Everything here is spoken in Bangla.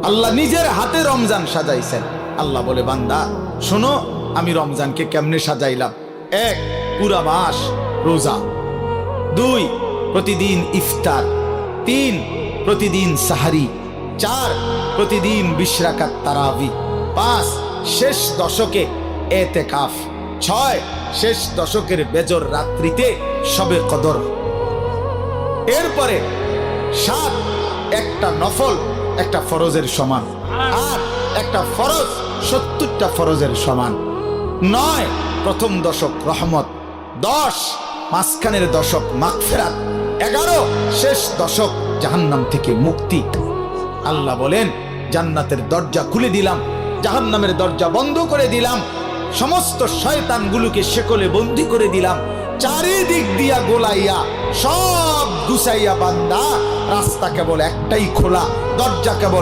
আল্লাহ নিজের হাতে রমজান সাজাইছেন। আল্লাহ বলে, বান্দা শোনো আমি রমজানকে কেমনে সাজাইলাম। 1, পুরা মাস রোজা। 2, প্রতিদিন ইফতার। 3, প্রতিদিন সাহারি। 4, প্রতিদিন 20 রাকাত তারাবি। 5, শেষ দশকে এতেকাফ। 6, শেষ দশকের বেজর রাত্রিতে শবে কদর। এরপরে 7, একটা নফল একটা ফরজের সমান। 8, একটা ফরজ 70টা ফরজের সমান। 9, প্রথম দশক রহমত। 10, মাঝখানের দশক মাগফিরাত। 11, শেষ দশক জাহান্নাম থেকে মুক্তি। আল্লাহ বলেন, জান্নাতের দরজা খুলে দিলাম, জাহান্নামের দরজা বন্ধ করে দিলাম, সমস্ত শয়তানগুলোকে শেকলে বন্দী করে দিলাম, চারিদিক দিয়া গোলাইয়া সব গুছাইয়া বান্দা রাস্তা কেবল একটাই খোলা, দরজা কেবল